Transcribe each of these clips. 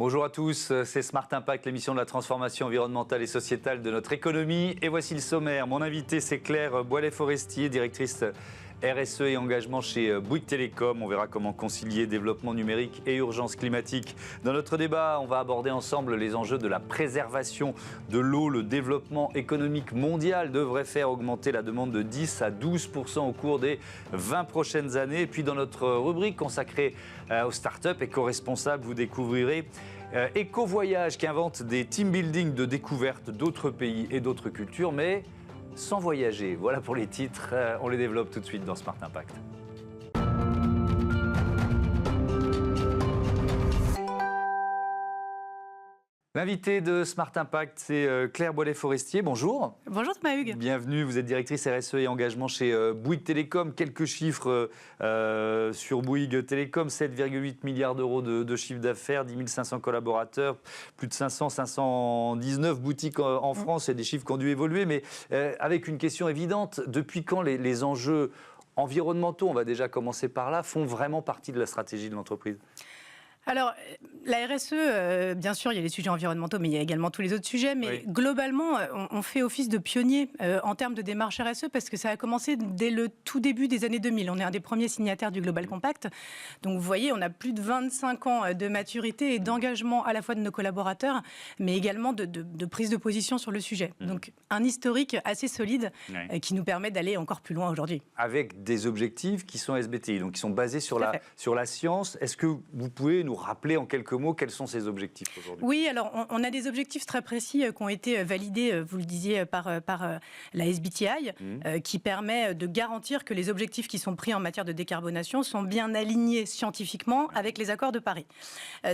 Bonjour à tous, c'est Smart Impact, l'émission de la transformation environnementale et sociétale de notre économie. Et voici le sommaire. Mon invité, c'est Claire Boilet-Forestier, directrice RSE et engagement chez Bouygues Télécom. On verra comment concilier développement numérique et urgence climatique. Dans notre débat, on va aborder ensemble les enjeux de la préservation de l'eau. Le développement économique mondial devrait faire augmenter la demande de 10 à 12% au cours des 20 prochaines années. Et puis dans notre rubrique consacrée aux startups éco-responsables, vous découvrirez Eco-Voyage qui invente des team building de découverte d'autres pays et d'autres cultures, mais sans voyager. Voilà pour les titres, on les développe tout de suite dans Smart Impact. L'invité de Smart Impact, c'est Claire Boilet-Forestier. Bonjour. Bonjour Thomas Hugues. Bienvenue, vous êtes directrice RSE et engagement chez Bouygues Télécom. Quelques chiffres sur Bouygues Télécom, 7,8 milliards d'euros de chiffre d'affaires, 10 500 collaborateurs, plus de 519 boutiques en France. C'est des chiffres qui ont dû évoluer, mais avec une question évidente, depuis quand les enjeux environnementaux, on va déjà commencer par là, font vraiment partie de la stratégie de l'entreprise ? Alors, la RSE, bien sûr, il y a les sujets environnementaux, mais il y a également tous les autres sujets. Mais globalement, on fait office de pionnier en termes de démarche RSE parce que ça a commencé dès le tout début des années 2000. On est un des premiers signataires du Global Compact. Donc, vous voyez, on a plus de 25 ans de maturité et d'engagement à la fois de nos collaborateurs, mais également de prise de position sur le sujet. Donc, un historique assez solide qui nous permet d'aller encore plus loin aujourd'hui. Avec des objectifs qui sont SBTI, donc qui sont basés sur la science. Est-ce que vous pouvez nous rappeler en quelques mots quels sont ces objectifs aujourd'hui ? Oui, alors on a des objectifs très précis qui ont été validés, vous le disiez, par la SBTI, qui permet de garantir que les objectifs qui sont pris en matière de décarbonation sont bien alignés scientifiquement avec les accords de Paris.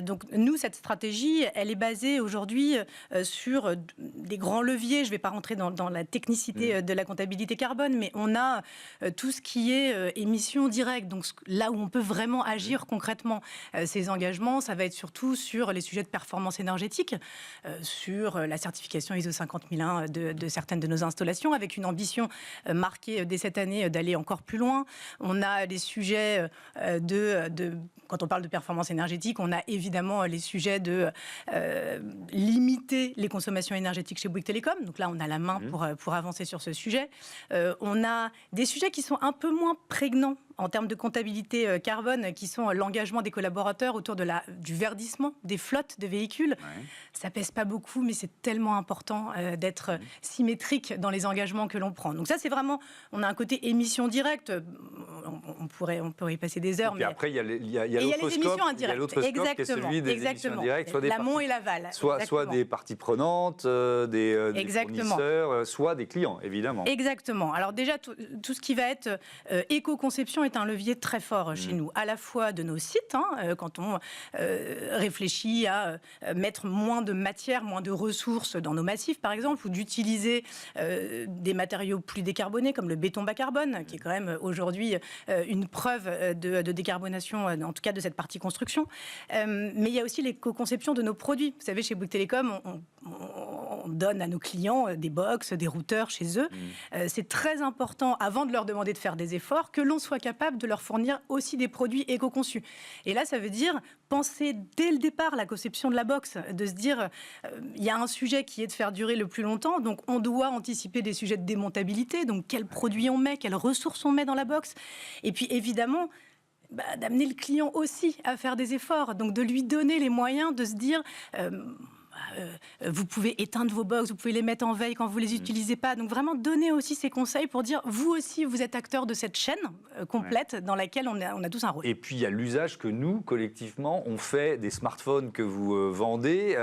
Donc nous, cette stratégie, elle est basée aujourd'hui sur des grands leviers. Je ne vais pas rentrer dans la technicité de la comptabilité carbone, mais on a tout ce qui est émissions directes, donc là où on peut vraiment agir concrètement. Ces engagements, ça va être surtout sur les sujets de performance énergétique, sur la certification ISO 50001 de certaines de nos installations, avec une ambition marquée dès cette année d'aller encore plus loin. On a les sujets quand on parle de performance énergétique, on a évidemment les sujets de limiter les consommations énergétiques chez Bouygues Télécom. Donc là, on a la main pour avancer sur ce sujet. On a des sujets qui sont un peu moins prégnants en termes de comptabilité carbone, qui sont l'engagement des collaborateurs autour du verdissement des flottes de véhicules. Ça pèse pas beaucoup, mais c'est tellement important d'être symétrique dans les engagements que l'on prend. Donc ça, c'est vraiment, on a un côté émission directe. On pourrait y passer des heures. Et puis après, il y a l'autre scope, il y a l'autre scope qui est celui des émissions directes, soit l'amont et l'aval. Soit des parties prenantes, des fournisseurs, soit des clients, évidemment. Exactement. Alors déjà, tout ce qui va être éco-conception est un levier très fort chez nous, à la fois de nos sites, quand on réfléchit à mettre moins de matière, moins de ressources dans nos massifs, par exemple, ou d'utiliser des matériaux plus décarbonés, comme le béton bas carbone, qui est quand même aujourd'hui une preuve de décarbonation, en tout cas de cette partie construction. Mais il y a aussi l'éco-conception de nos produits. Vous savez, chez Bouygues Télécom, on donne à nos clients des box, des routeurs chez eux. C'est très important, avant de leur demander de faire des efforts, que l'on soit capable de leur fournir aussi des produits éco-conçus. Et là, ça veut dire penser dès le départ la conception de la box, de se dire, il y a un sujet qui est de faire durer le plus longtemps, donc on doit anticiper des sujets de démontabilité, donc quels produits on met, quelles ressources on met dans la box. Et puis évidemment, d'amener le client aussi à faire des efforts, donc de lui donner les moyens de se dire... vous pouvez éteindre vos box, vous pouvez les mettre en veille quand vous les utilisez pas. Donc vraiment donner aussi ces conseils pour dire, vous aussi, vous êtes acteur de cette chaîne complète dans laquelle on a tous un rôle. Et puis il y a l'usage que nous, collectivement, on fait des smartphones que vous vendez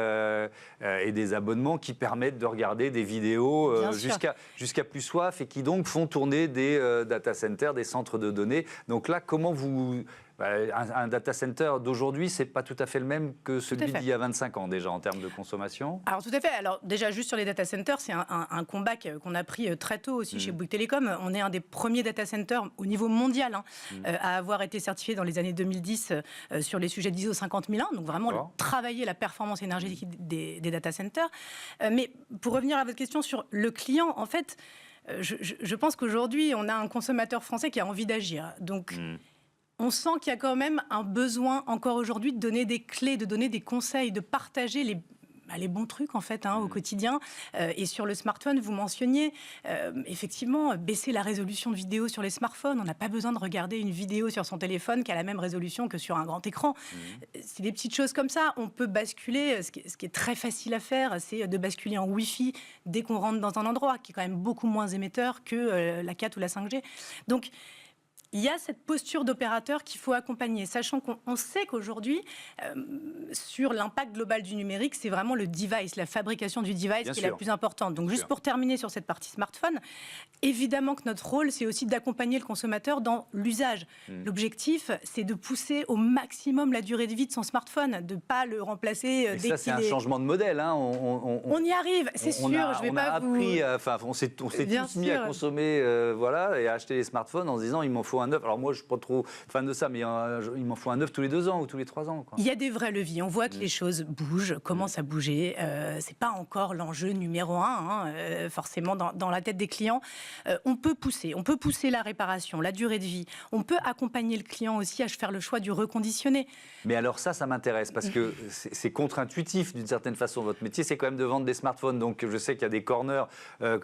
et des abonnements qui permettent de regarder des vidéos jusqu'à plus soif et qui donc font tourner des data centers, des centres de données. Donc là, comment vous... Un data center d'aujourd'hui, c'est pas tout à fait le même que celui d'il y a 25 ans déjà en termes de consommation. Alors tout à fait. Alors déjà juste sur les data centers, c'est un combat qu'on a pris très tôt aussi chez Bouygues Télécom. On est un des premiers data centers au niveau mondial à avoir été certifié dans les années 2010 sur les sujets d'ISO 50001. Donc vraiment travailler la performance énergétique des data centers. Mais pour revenir à votre question sur le client, en fait, je pense qu'aujourd'hui on a un consommateur français qui a envie d'agir. Donc On sent qu'il y a quand même un besoin encore aujourd'hui de donner des clés, de donner des conseils, de partager les bons trucs en fait au quotidien. Et sur le smartphone, vous mentionniez effectivement baisser la résolution de vidéo sur les smartphones. On n'a pas besoin de regarder une vidéo sur son téléphone qui a la même résolution que sur un grand écran. C'est des petites choses comme ça. On peut basculer. Ce qui est très facile à faire, c'est de basculer en Wi-Fi dès qu'on rentre dans un endroit qui est quand même beaucoup moins émetteur que la 4 ou la 5G. Donc il y a cette posture d'opérateur qu'il faut accompagner, sachant qu'on sait qu'aujourd'hui, sur l'impact global du numérique, c'est vraiment le device, la fabrication du device qui est la plus importante. Donc, juste pour terminer sur cette partie smartphone, évidemment que notre rôle, c'est aussi d'accompagner le consommateur dans l'usage. L'objectif, c'est de pousser au maximum la durée de vie de son smartphone, de ne pas le remplacer dès qu'il est... Ça, c'est un changement de modèle. Hein. On y arrive, c'est sûr. On s'est tous mis à consommer et à acheter les smartphones en se disant, il m'en faut un neuf. Alors moi, je ne suis pas trop fan de ça, mais il m'en faut un neuf tous les 2 ans ou tous les 3 ans. Quoi. Il y a des vrais leviers. On voit que les choses bougent, commencent à bouger. Ce n'est pas encore l'enjeu numéro 1, forcément, dans la tête des clients. On peut pousser la réparation, la durée de vie. On peut accompagner le client aussi à faire le choix du reconditionné. Mais alors ça m'intéresse parce que c'est contre-intuitif d'une certaine façon. Votre métier, c'est quand même de vendre des smartphones. Donc je sais qu'il y a des corners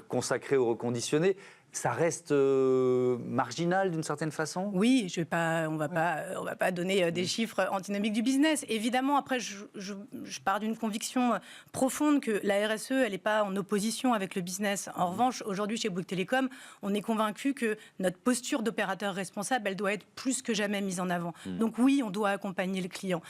consacrés au reconditionné. Ça reste marginal d'une certaine façon ? Oui, on va pas donner des chiffres antinomiques du business. Évidemment, après, je pars d'une conviction profonde que la RSE, elle n'est pas en opposition avec le business. En revanche, aujourd'hui, chez Bouygues Telecom, on est convaincu que notre posture d'opérateur responsable, elle doit être plus que jamais mise en avant. Donc oui, on doit accompagner le client.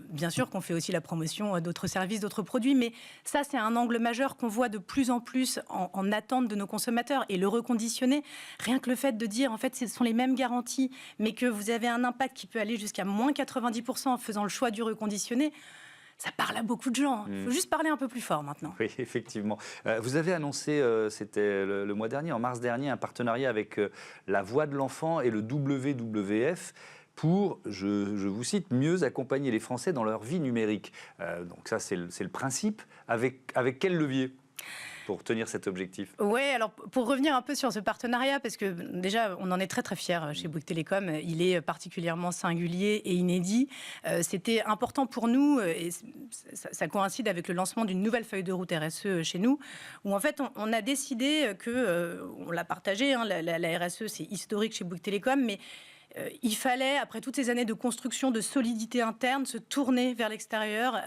Bien sûr qu'on fait aussi la promotion d'autres services, d'autres produits, mais ça, c'est un angle majeur qu'on voit de plus en plus en attente de nos consommateurs. Et le reconditionner, rien que le fait de dire, en fait, ce sont les mêmes garanties, mais que vous avez un impact qui peut aller jusqu'à moins 90% en faisant le choix du reconditionné, ça parle à beaucoup de gens. Il faut juste parler un peu plus fort maintenant. Oui, effectivement. Vous avez annoncé, c'était le mois dernier, en mars dernier, un partenariat avec la Voix de l'Enfant et le WWF pour, je vous cite, mieux accompagner les Français dans leur vie numérique. Donc ça, c'est le principe. Avec quel levier pour tenir cet objectif ? Oui, alors pour revenir un peu sur ce partenariat, parce que déjà, on en est très très fiers chez Bouygues Telecom, il est particulièrement singulier et inédit. C'était important pour nous, et ça coïncide avec le lancement d'une nouvelle feuille de route RSE chez nous, où en fait on a décidé que, on l'a partagé, la RSE c'est historique chez Bouygues Telecom, mais il fallait, après toutes ces années de construction, de solidité interne, se tourner vers l'extérieur,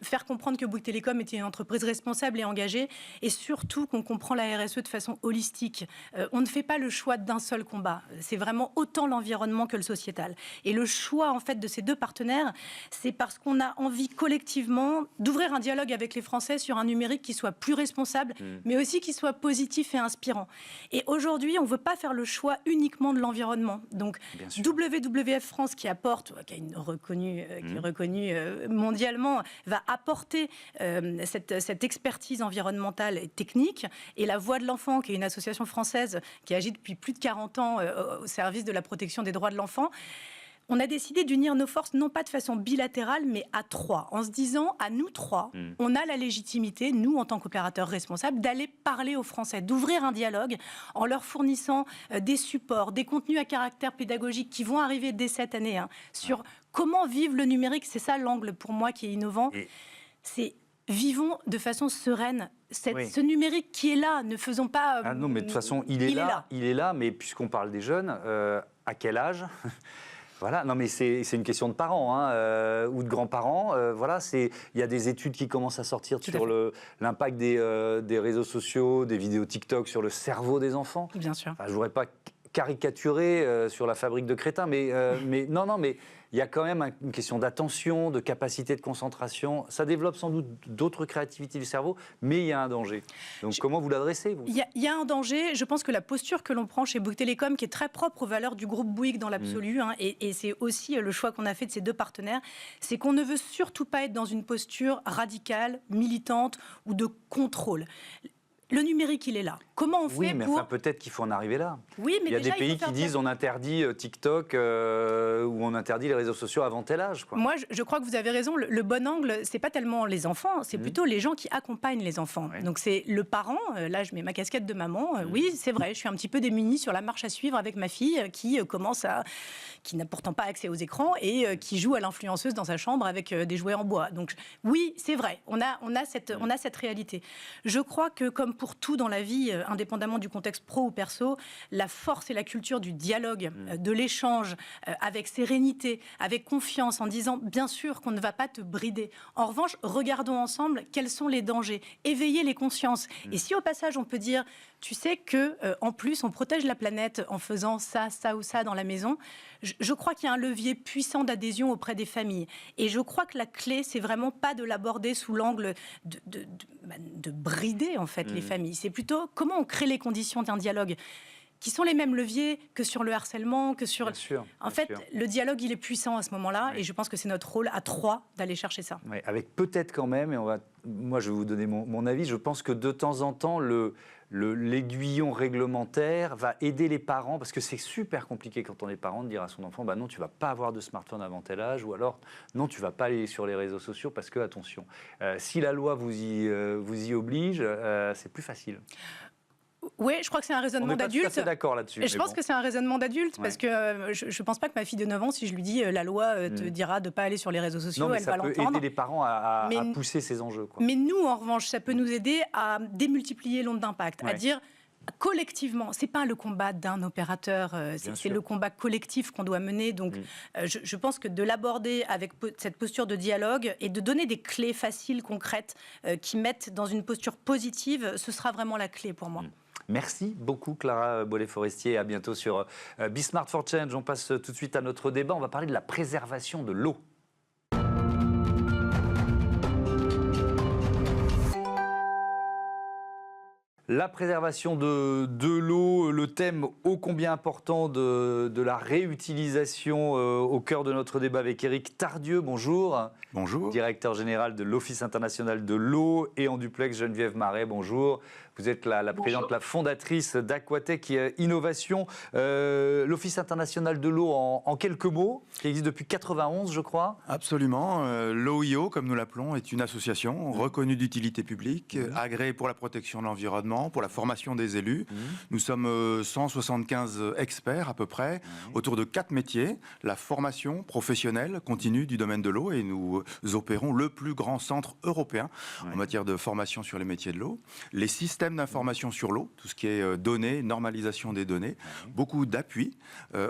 faire comprendre que Bouygues Telecom était une entreprise responsable et engagée, et surtout qu'on comprend la RSE de façon holistique. On ne fait pas le choix d'un seul combat. C'est vraiment autant l'environnement que le sociétal. Et le choix, en fait, de ces deux partenaires, c'est parce qu'on a envie collectivement d'ouvrir un dialogue avec les Français sur un numérique qui soit plus responsable, mais aussi qui soit positif et inspirant. Et aujourd'hui, on ne veut pas faire le choix uniquement de l'environnement. Donc, WWF France, qui est reconnue mondialement, va apporter cette expertise environnementale et technique. Et la Voix de l'Enfant, qui est une association française qui agit depuis plus de 40 ans au service de la protection des droits de l'enfant, on a décidé d'unir nos forces, non pas de façon bilatérale, mais à 3, en se disant, à nous 3, on a la légitimité, nous, en tant qu'opérateurs responsables, d'aller parler aux Français, d'ouvrir un dialogue en leur fournissant des supports, des contenus à caractère pédagogique qui vont arriver dès cette année, sur comment vivre le numérique. C'est ça l'angle, pour moi, qui est innovant. C'est vivons de façon sereine. Ce numérique qui est là, ne faisons pas... Ah non, mais de toute façon, il est là, mais puisqu'on parle des jeunes, à quel âge ? Voilà, non mais c'est une question de parents ou de grands-parents. Il y a des études qui commencent à sortir sur l'impact des réseaux sociaux, des vidéos TikTok sur le cerveau des enfants. Bien sûr. Enfin, je ne voudrais pas caricaturer sur la fabrique de crétins, mais il y a quand même une question d'attention, de capacité de concentration. Ça développe sans doute d'autres créativités du cerveau, mais il y a un danger. Donc comment vous l'adressez, vous ? Il y a un danger. Je pense que la posture que l'on prend chez Bouygues Telecom, qui est très propre aux valeurs du groupe Bouygues dans l'absolu, et c'est aussi le choix qu'on a fait de ces deux partenaires, c'est qu'on ne veut surtout pas être dans une posture radicale, militante ou de contrôle. Le numérique, il est là. Comment on fait Oui, mais enfin, peut-être qu'il faut en arriver là. Oui, mais il y a déjà, des pays qui disent on interdit TikTok ou on interdit les réseaux sociaux avant tel âge. Quoi. Moi, je crois que vous avez raison. Le bon angle, c'est pas tellement les enfants, c'est plutôt les gens qui accompagnent les enfants. Ouais. Donc c'est le parent. Là, je mets ma casquette de maman. Oui, c'est vrai. Je suis un petit peu démunie sur la marche à suivre avec ma fille qui n'a pourtant pas accès aux écrans et qui joue à l'influenceuse dans sa chambre avec des jouets en bois. Donc oui, c'est vrai. On a cette réalité. Je crois que comme pour tout dans la vie, indépendamment du contexte pro ou perso, la force et la culture du dialogue, de l'échange, avec sérénité, avec confiance, en disant bien sûr qu'on ne va pas te brider. En revanche, regardons ensemble quels sont les dangers, éveiller les consciences. Et si au passage on peut dire, tu sais que en plus on protège la planète en faisant ça, ça ou ça dans la maison, je crois qu'il y a un levier puissant d'adhésion auprès des familles. Et je crois que la clé, c'est vraiment pas de l'aborder sous l'angle de brider en fait les familles. C'est plutôt comment on crée les conditions d'un dialogue qui sont les mêmes leviers que sur le harcèlement, que sur... Bien sûr, en fait, le dialogue, il est puissant à ce moment-là, et je pense que c'est notre rôle à 3 d'aller chercher ça. Oui, avec peut-être quand même, et moi je vais vous donner mon avis, je pense que de temps en temps, l'aiguillon réglementaire va aider les parents, parce que c'est super compliqué quand on est parent de dire à son enfant, bah non, tu vas pas avoir de smartphone avant tel âge, ou alors, non, tu vas pas aller sur les réseaux sociaux, parce que, attention, si la loi vous y oblige, c'est plus facile. Oui, je crois que c'est un raisonnement d'adulte. On est pas tout à fait d'accord là-dessus. Je pense que c'est un raisonnement d'adulte, parce que je ne pense pas que ma fille de 9 ans, si je lui dis la loi te dira de ne pas aller sur les réseaux sociaux, non, mais elle va l'entendre. Ça peut aider les parents à pousser ces enjeux. Quoi. Mais nous, en revanche, ça peut nous aider à démultiplier l'onde d'impact, à dire collectivement, c'est pas le combat d'un opérateur, c'est le combat collectif qu'on doit mener. Donc, je pense que de l'aborder avec cette posture de dialogue et de donner des clés faciles, concrètes, qui mettent dans une posture positive, ce sera vraiment la clé pour moi. Merci beaucoup Clara Boillet-Forestier, à bientôt sur Be Smart for Change. On passe tout de suite à notre débat, on va parler de la préservation de l'eau. La préservation de l'eau, le thème ô combien important de la réutilisation au cœur de notre débat avec Éric Tardieu. Bonjour. Bonjour. Directeur général de l'Office international de l'eau, et en duplex Geneviève Marais. Bonjour. Vous êtes la présidente, la fondatrice d'Aquatech Innovation. L'Office international de l'eau, en quelques mots, qui existe depuis 1991, je crois. Absolument. L'OIO, comme nous l'appelons, est une association reconnue d'utilité publique, agréée pour la protection de l'environnement, pour la formation des élus. Nous sommes 175 experts à peu près, autour de 4 métiers. La formation professionnelle continue du domaine de l'eau, et nous opérons le plus grand centre européen en matière de formation sur les métiers de l'eau. Les systèmes d'information sur l'eau, tout ce qui est données, normalisation des données, beaucoup d'appui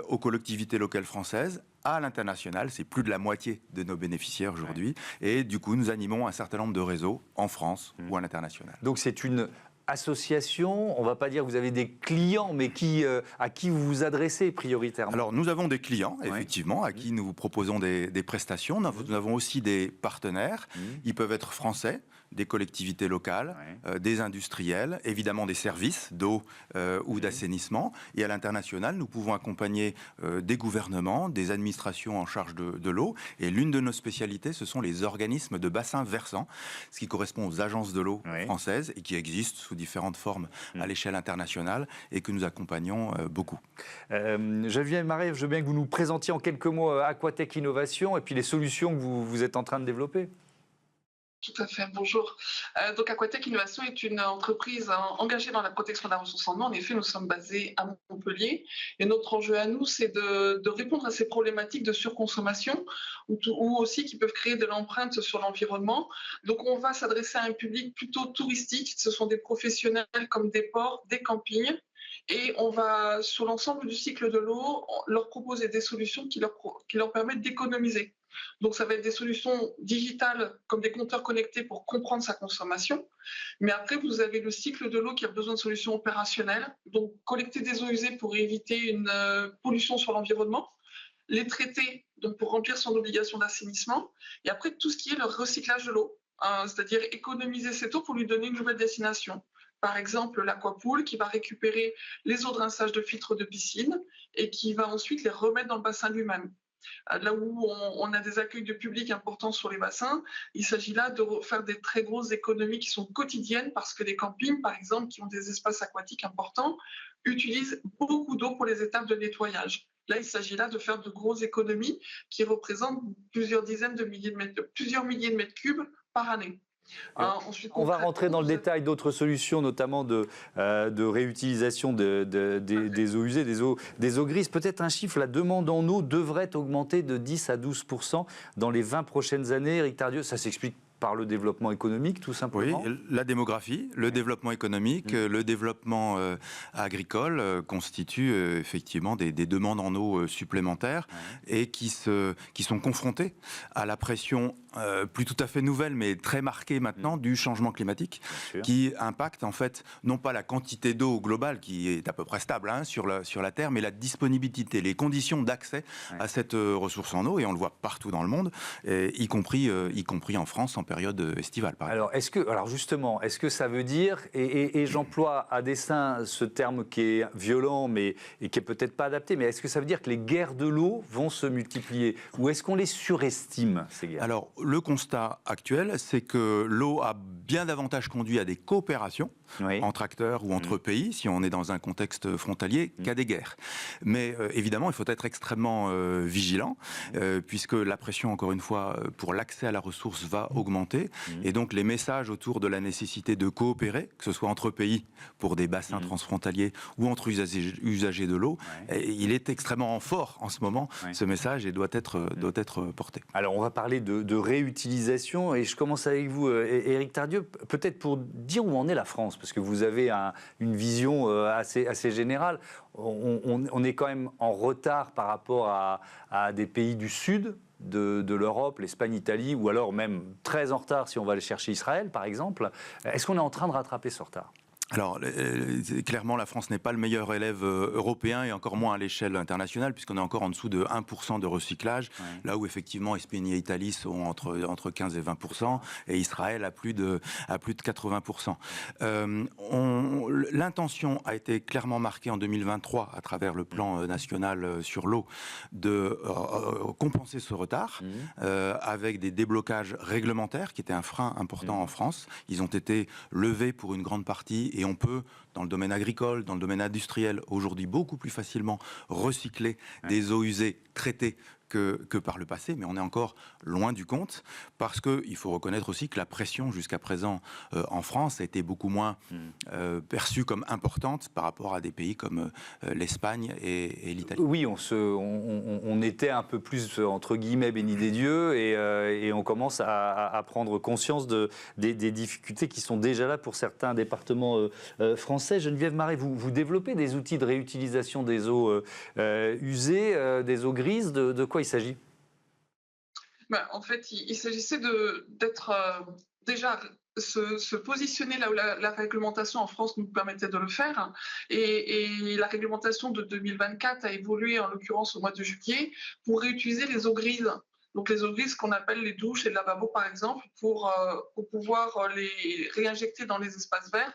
aux collectivités locales françaises, à l'international, c'est plus de la moitié de nos bénéficiaires aujourd'hui, et du coup nous animons un certain nombre de réseaux en France ou à l'international. Donc c'est une association, on ne va pas dire que vous avez des clients, mais à qui vous vous adressez prioritairement? Alors nous avons des clients, effectivement, à qui nous proposons des prestations. Nous avons aussi des partenaires, ils peuvent être français, des collectivités locales, des industriels, évidemment des services d'eau ou d'assainissement. Et à l'international, nous pouvons accompagner des gouvernements, des administrations en charge de l'eau. Et l'une de nos spécialités, ce sont les organismes de bassins versants, ce qui correspond aux agences de l'eau françaises et qui existent sous différentes formes à l'échelle internationale et que nous accompagnons beaucoup. Geneviève Marais, je veux bien que vous nous présentiez en quelques mots Aquatech Innovation et puis les solutions que vous êtes en train de développer. Tout à fait, bonjour. Donc Aquatech Innovation est une entreprise engagée dans la protection de la ressource en eau. En effet, nous sommes basés à Montpellier et notre enjeu à nous, c'est de répondre à ces problématiques de surconsommation ou aussi qui peuvent créer de l'empreinte sur l'environnement. Donc on va s'adresser à un public plutôt touristique. Ce sont des professionnels comme des ports, des campings. Et on va, sur l'ensemble du cycle de l'eau, leur proposer des solutions qui leur permettent d'économiser. Donc ça va être des solutions digitales comme des compteurs connectés pour comprendre sa consommation. Mais après, vous avez le cycle de l'eau qui a besoin de solutions opérationnelles. Donc collecter des eaux usées pour éviter une pollution sur l'environnement. Les traiter donc pour remplir son obligation d'assainissement. Et après, tout ce qui est le recyclage de l'eau. C'est-à-dire économiser cette eau pour lui donner une nouvelle destination. Par exemple, l'aquapool qui va récupérer les eaux de rinçage de filtres de piscine et qui va ensuite les remettre dans le bassin lui-même. là où on a des accueils de public importants sur les bassins, il s'agit là de faire des très grosses économies qui sont quotidiennes parce que les campings, par exemple, qui ont des espaces aquatiques importants, utilisent beaucoup d'eau pour les étapes de nettoyage. Là, il s'agit là de faire de grosses économies qui représentent plusieurs milliers de mètres cubes par année. Ensuite, on va rentrer dans le détail d'autres solutions, notamment de réutilisation des eaux usées, des eaux grises. Peut-être un chiffre, la demande en eau devrait augmenter de 10 à 12% dans les 20 prochaines années. Éric Tardieu, ça s'explique par le développement économique, tout simplement. Oui, la démographie, le développement économique, le développement agricole constituent effectivement des demandes en eau supplémentaires et qui sont confrontées à la pression plus tout à fait nouvelle, mais très marquée maintenant, du changement climatique, qui impacte en fait non pas la quantité d'eau globale qui est à peu près stable sur la Terre, mais la disponibilité, les conditions d'accès à cette ressource en eau, et on le voit partout dans le monde, y compris en France en période estivale. Alors justement, est-ce que ça veut dire, et j'emploie à dessein ce terme qui est violent et qui est peut-être pas adapté, mais est-ce que ça veut dire que les guerres de l'eau vont se multiplier, ou est-ce qu'on les surestime, ces guerres? Alors, le constat actuel, c'est que l'eau a bien davantage conduit à des coopérations entre acteurs ou entre pays, si on est dans un contexte frontalier, qu'à des guerres. Mais évidemment, il faut être extrêmement vigilant, puisque la pression, encore une fois, pour l'accès à la ressource va augmenter. Et donc, les messages autour de la nécessité de coopérer, que ce soit entre pays pour des bassins transfrontaliers ou entre usagers de l'eau, il est extrêmement fort en ce moment, ce message, et doit être porté. Alors, on va parler de réutilisation, et je commence avec vous, Éric Tardieu, peut-être pour dire où en est la France, parce que vous avez une vision assez générale. On est quand même en retard par rapport à des pays du Sud de l'Europe, l'Espagne, l'Italie, ou alors même très en retard si on va aller chercher Israël, par exemple. Est-ce qu'on est en train de rattraper ce retard ? Alors, clairement, la France n'est pas le meilleur élève européen, et encore moins à l'échelle internationale, puisqu'on est encore en dessous de 1% de recyclage, là où effectivement Espagne et Italie sont entre 15 et 20%, et Israël à plus de 80%. L'intention a été clairement marquée en 2023 à travers le plan national sur l'eau de compenser ce retard avec des déblocages réglementaires qui étaient un frein important en France. Ils ont été levés pour une grande partie, et on peut, dans le domaine agricole, dans le domaine industriel, aujourd'hui beaucoup plus facilement recycler des eaux usées traitées que par le passé, mais on est encore loin du compte, parce qu'il faut reconnaître aussi que la pression jusqu'à présent en France a été beaucoup moins perçue comme importante par rapport à des pays comme l'Espagne et l'Italie. Oui, on était un peu plus, entre guillemets, bénis des dieux, et on commence à prendre conscience des difficultés qui sont déjà là pour certains départements français. Geneviève Marais, vous développez des outils de réutilisation des eaux usées, des eaux grises, de quoi il s'agit ? En fait, il s'agissait d'être déjà se positionner là où la réglementation en France nous permettait de le faire. Et la réglementation de 2024 a évolué, en l'occurrence au mois de juillet, pour réutiliser les eaux grises. Donc les eaux grises qu'on appelle les douches et le lavabo, par exemple, pour pouvoir les réinjecter dans les espaces verts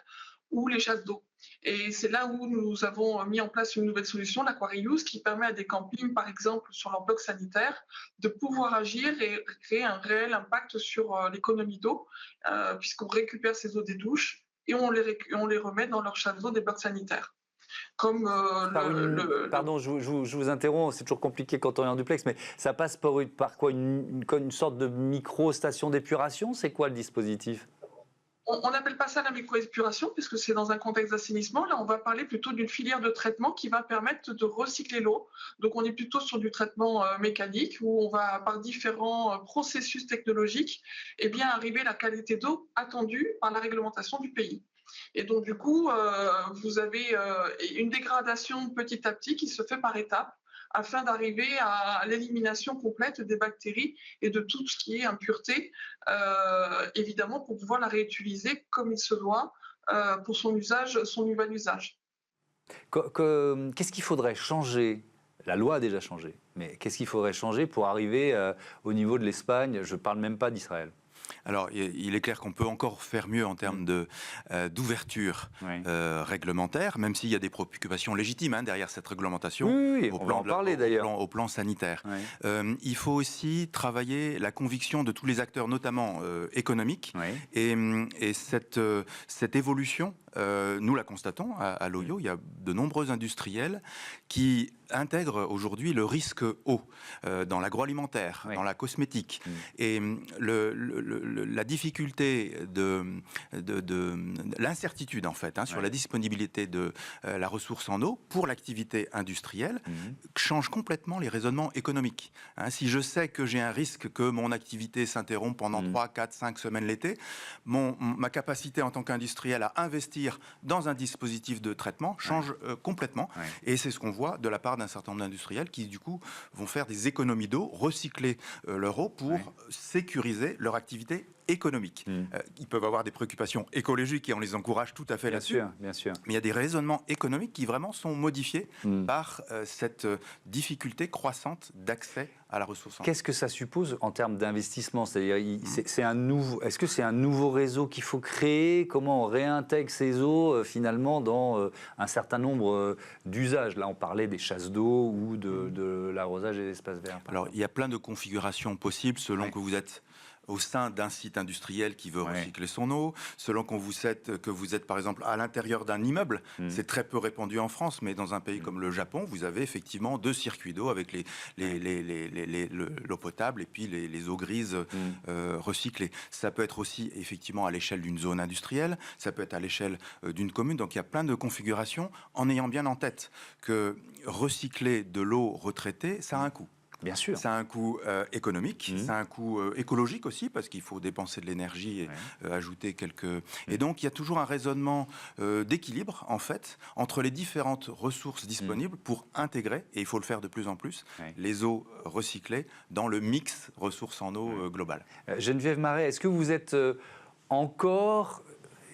ou les chasses d'eau. Et c'est là où nous avons mis en place une nouvelle solution, l'Aquarius, qui permet à des campings, par exemple, sur leur bloc sanitaire, de pouvoir agir et créer un réel impact sur l'économie d'eau, puisqu'on récupère ces eaux des douches et on les remet dans leur chasse d'eau des blocs sanitaires. Comme Pardon, je vous interromps, c'est toujours compliqué quand on est en duplex, mais ça passe par quoi, une sorte de micro-station d'épuration ? C'est quoi le dispositif ? On n'appelle pas ça la microépuration, puisque c'est dans un contexte d'assainissement. Là, on va parler plutôt d'une filière de traitement qui va permettre de recycler l'eau. Donc, on est plutôt sur du traitement mécanique, où on va, par différents processus technologiques, arriver à la qualité d'eau attendue par la réglementation du pays. Et donc, du coup, vous avez une dégradation petit à petit qui se fait par étapes, afin d'arriver à l'élimination complète des bactéries et de tout ce qui est impureté, évidemment, pour pouvoir la réutiliser comme il se doit pour son nouvel usage. Qu'est-ce qu'il faudrait changer ? La loi a déjà changé, mais qu'est-ce qu'il faudrait changer pour arriver au niveau de l'Espagne ? Je ne parle même pas d'Israël. Alors, il est clair qu'on peut encore faire mieux en termes d'ouverture réglementaire, même s'il y a des préoccupations légitimes derrière cette réglementation. Oui, on va en parler d'ailleurs. Au plan sanitaire. Il faut aussi travailler la conviction de tous les acteurs, notamment économiques. Et cette évolution, nous la constatons à l'OYO. Il y a de nombreux industriels qui intègrent aujourd'hui le risque eau dans l'agroalimentaire, dans la cosmétique. Et la difficulté l'incertitude en fait sur la disponibilité de la ressource en eau pour l'activité industrielle change complètement les raisonnements économiques. Si je sais que j'ai un risque que mon activité s'interrompe pendant 3, 4, 5 semaines l'été, ma capacité en tant qu'industriel à investir dans un dispositif de traitement change complètement. Et c'est ce qu'on voit de la part d'un certain nombre d'industriels qui du coup vont faire des économies d'eau, recycler leur eau pour sécuriser leur activité économique. Ils peuvent avoir des préoccupations écologiques et on les encourage tout à fait là-dessus. Bien sûr. Mais il y a des raisonnements économiques qui vraiment sont modifiés par cette difficulté croissante d'accès à la ressource en eau. Qu'est-ce que ça suppose en termes d'investissement ? C'est-à-dire, est-ce que c'est un nouveau réseau qu'il faut créer ? Comment on réintègre ces eaux finalement dans un certain nombre d'usages ? Là, on parlait des chasses d'eau ou de l'arrosage des espaces verts. Alors, il y a plein de configurations possibles selon que vous êtes au sein d'un site industriel qui veut recycler son eau, selon que vous êtes par exemple à l'intérieur d'un immeuble. C'est très peu répandu en France, mais dans un pays comme le Japon, vous avez effectivement 2 circuits d'eau avec l'eau potable et puis les eaux grises recyclées. Ça peut être aussi effectivement à l'échelle d'une zone industrielle, ça peut être à l'échelle d'une commune. Donc il y a plein de configurations en ayant bien en tête que recycler de l'eau retraitée, ça a un coût. Bien sûr. Ça a un coût économique, ça a un coût écologique aussi, parce qu'il faut dépenser de l'énergie et ajouter quelques... Et donc, il y a toujours un raisonnement d'équilibre, en fait, entre les différentes ressources disponibles pour intégrer, et il faut le faire de plus en plus, les eaux recyclées dans le mix ressources en eau global. Geneviève Marais, est-ce que vous êtes encore,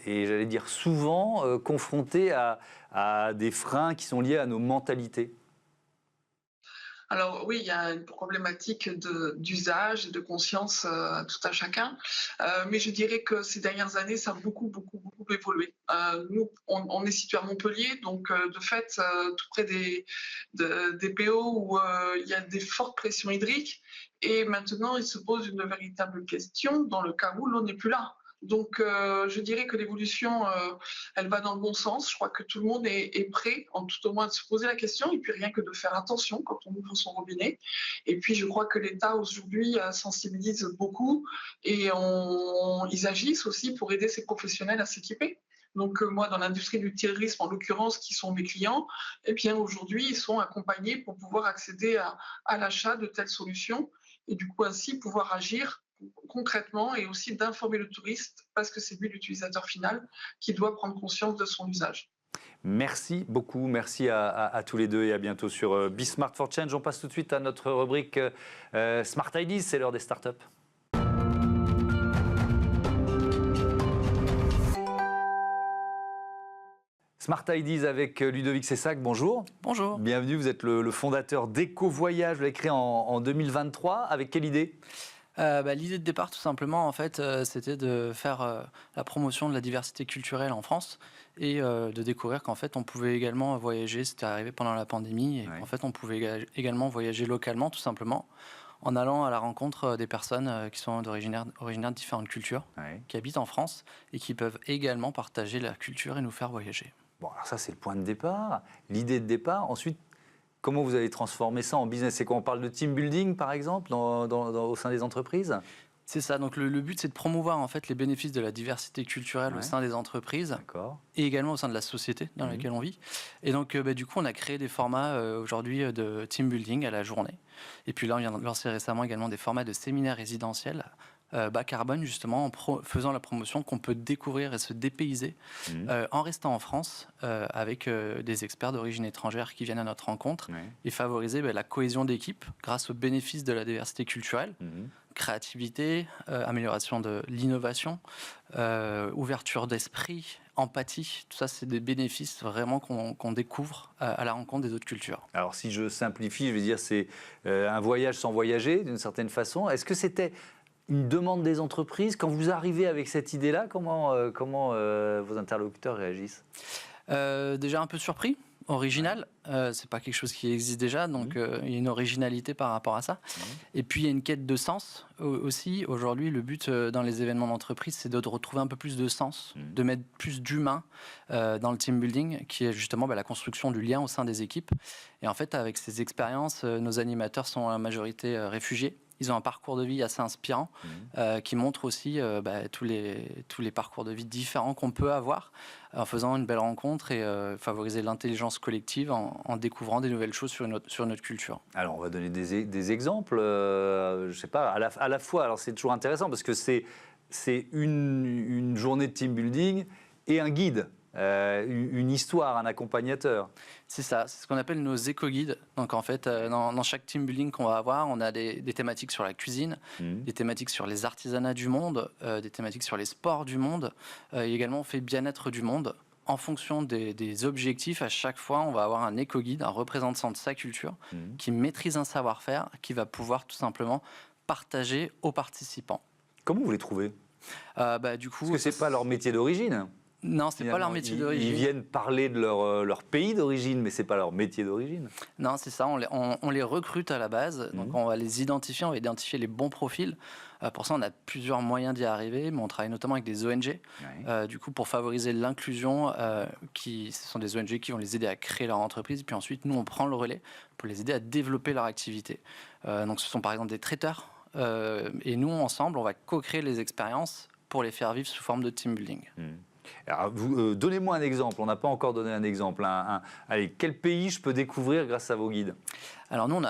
et j'allais dire souvent, confronté à des freins qui sont liés à nos mentalités ? Alors oui, il y a une problématique d'usage et de conscience tout à chacun, mais je dirais que ces dernières années, ça a beaucoup évolué. Nous, on est situé à Montpellier, donc de fait, tout près des PO où il y a des fortes pressions hydriques, et maintenant, il se pose une véritable question dans le cas où l'eau n'est plus là. Donc, je dirais que l'évolution, elle va dans le bon sens. Je crois que tout le monde est prêt, en tout au moins, de se poser la question, et puis rien que de faire attention quand on ouvre son robinet. Et puis, je crois que l'État, aujourd'hui, sensibilise beaucoup, et ils agissent aussi pour aider ces professionnels à s'équiper. Donc, moi, dans l'industrie du tourisme, en l'occurrence, qui sont mes clients, eh bien, aujourd'hui, ils sont accompagnés pour pouvoir accéder à l'achat de telles solutions, et du coup, ainsi, pouvoir agir concrètement et aussi d'informer le touriste parce que c'est lui l'utilisateur final qui doit prendre conscience de son usage. Merci beaucoup, merci à tous les deux et à bientôt sur Be Smart for Change. On passe tout de suite à notre rubrique Smart Ideas, c'est l'heure des startups. Smart Ideas avec Ludovic Sessac, bonjour. Bonjour. Bienvenue, vous êtes le fondateur d'Eco-Voyage, vous l'avez créé en 2023, avec quelle idée ? L'idée de départ, tout simplement, en fait, c'était de faire la promotion de la diversité culturelle en France et de découvrir qu'en fait, on pouvait également voyager. C'était arrivé pendant la pandémie et qu'en fait, on pouvait également voyager localement, tout simplement, en allant à la rencontre des personnes qui sont originaires de différentes cultures, qui habitent en France et qui peuvent également partager leur culture et nous faire voyager. Bon, alors ça, c'est le point de départ, l'idée de départ. Ensuite, comment vous allez transformer ça en business ? C'est quoi ? On parle de team building, par exemple, au sein des entreprises ? C'est ça. Donc, le but, c'est de promouvoir en fait les bénéfices de la diversité culturelle au sein des entreprises et également au sein de la société dans laquelle on vit. Et donc, du coup, on a créé des formats aujourd'hui de team building à la journée. Et puis là, on vient de lancer récemment également des formats de séminaires résidentiels bas carbone, justement, en faisant la promotion qu'on peut découvrir et se dépayser en restant en France avec des experts d'origine étrangère qui viennent à notre rencontre et favoriser la cohésion d'équipe grâce aux bénéfices de la diversité culturelle, créativité, amélioration de l'innovation, ouverture d'esprit, empathie. Tout ça, c'est des bénéfices vraiment qu'on découvre à la rencontre des autres cultures. Alors, si je simplifie, je vais dire c'est un voyage sans voyager, d'une certaine façon. Est-ce que c'était une demande des entreprises. Quand vous arrivez avec cette idée-là, comment vos interlocuteurs réagissent ? Déjà un peu surpris. Original, c'est pas quelque chose qui existe déjà, donc il y a une originalité par rapport à ça. Et puis il y a une quête de sens aussi. Aujourd'hui, le but dans les événements d'entreprise, c'est de retrouver un peu plus de sens, de mettre plus d'humain dans le team building, qui est justement la construction du lien au sein des équipes. Et en fait, avec ces expériences, nos animateurs sont en majorité réfugiés. Ils ont un parcours de vie assez inspirant qui montre aussi tous les parcours de vie différents qu'on peut avoir en faisant une belle rencontre et favoriser l'intelligence collective en découvrant des nouvelles choses sur notre culture. Alors, on va donner des exemples, je ne sais pas, à la fois. Alors, c'est toujours intéressant parce que c'est une journée de team building et un guide. Une histoire, un accompagnateur. C'est ça, c'est ce qu'on appelle nos éco-guides. Donc en fait, dans chaque team building qu'on va avoir, on a des thématiques sur la cuisine, des thématiques sur les artisanats du monde, des thématiques sur les sports du monde. Et également, on fait bien-être du monde. En fonction des objectifs, à chaque fois, on va avoir un éco-guide, un représentant de sa culture, qui maîtrise un savoir-faire, qui va pouvoir tout simplement partager aux participants. Comment vous les trouvez ? Du coup, parce que ce n'est pas leur métier d'origine. Non, c'est pas leur métier d'origine. Ils viennent parler de leur pays d'origine, mais c'est pas leur métier d'origine. Non, c'est ça. On les recrute à la base. Donc, on va les identifier. On va identifier les bons profils. Pour ça, on a plusieurs moyens d'y arriver, mais on travaille notamment avec des ONG. Du coup, pour favoriser l'inclusion, ce sont des ONG qui vont les aider à créer leur entreprise. Puis ensuite, nous, on prend le relais pour les aider à développer leur activité. Donc, ce sont par exemple des traiteurs. Et nous, ensemble, on va co-créer les expériences pour les faire vivre sous forme de team building. Alors, donnez-moi un exemple. On n'a pas encore donné un exemple. Allez, quel pays je peux découvrir grâce à vos guides ? Alors nous,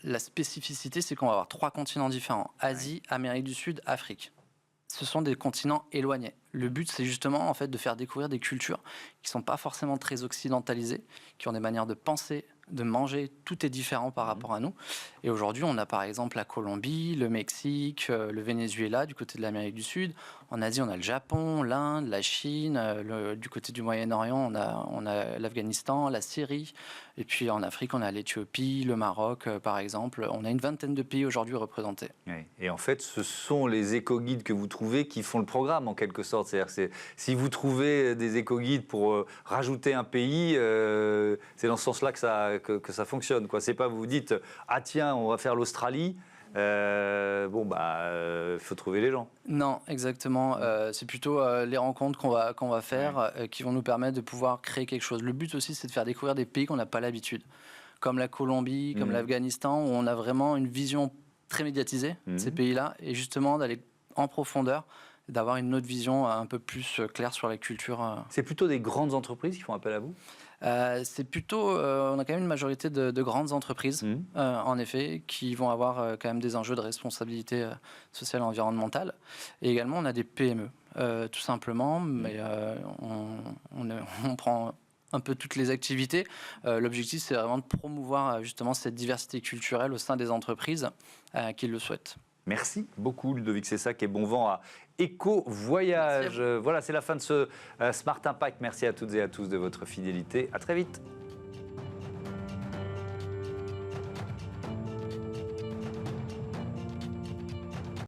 la spécificité, c'est qu'on va avoir 3 continents différents. Asie, Amérique du Sud, Afrique. Ce sont des continents éloignés. Le but, c'est justement en fait, de faire découvrir des cultures qui ne sont pas forcément très occidentalisées, qui ont des manières de penser, de manger. Tout est différent par rapport à nous. Et aujourd'hui, on a par exemple la Colombie, le Mexique, le Venezuela du côté de l'Amérique du Sud. En Asie, on a le Japon, l'Inde, la Chine. Du côté du Moyen-Orient, on a l'Afghanistan, la Syrie. Et puis en Afrique, on a l'Éthiopie, le Maroc, par exemple. On a une vingtaine de pays aujourd'hui représentés. Oui. Et en fait, ce sont les éco-guides que vous trouvez qui font le programme, en quelque sorte. C'est-à-dire, si vous trouvez des éco-guides pour rajouter un pays, c'est dans ce sens-là que ça fonctionne. C'est pas vous dites « Ah tiens, on va faire l'Australie ». Il faut trouver les gens. Non, exactement. C'est plutôt les rencontres qu'on va faire qui vont nous permettre de pouvoir créer quelque chose. Le but aussi, c'est de faire découvrir des pays qu'on n'a pas l'habitude, comme la Colombie, comme l'Afghanistan, où on a vraiment une vision très médiatisée de ces pays-là, et justement d'aller en profondeur, d'avoir une autre vision un peu plus claire sur la culture. C'est plutôt des grandes entreprises qui font appel à vous ? C'est plutôt, on a quand même une majorité de grandes entreprises, en effet, qui vont avoir quand même des enjeux de responsabilité sociale et environnementale. Et également, on a des PME, tout simplement, mais on prend un peu toutes les activités. L'objectif, c'est vraiment de promouvoir justement cette diversité culturelle au sein des entreprises qui le souhaitent. Merci beaucoup Ludovic Sessac et bon vent à Éco-Voyage. Voilà, c'est la fin de ce Smart Impact. Merci à toutes et à tous de votre fidélité. À très vite.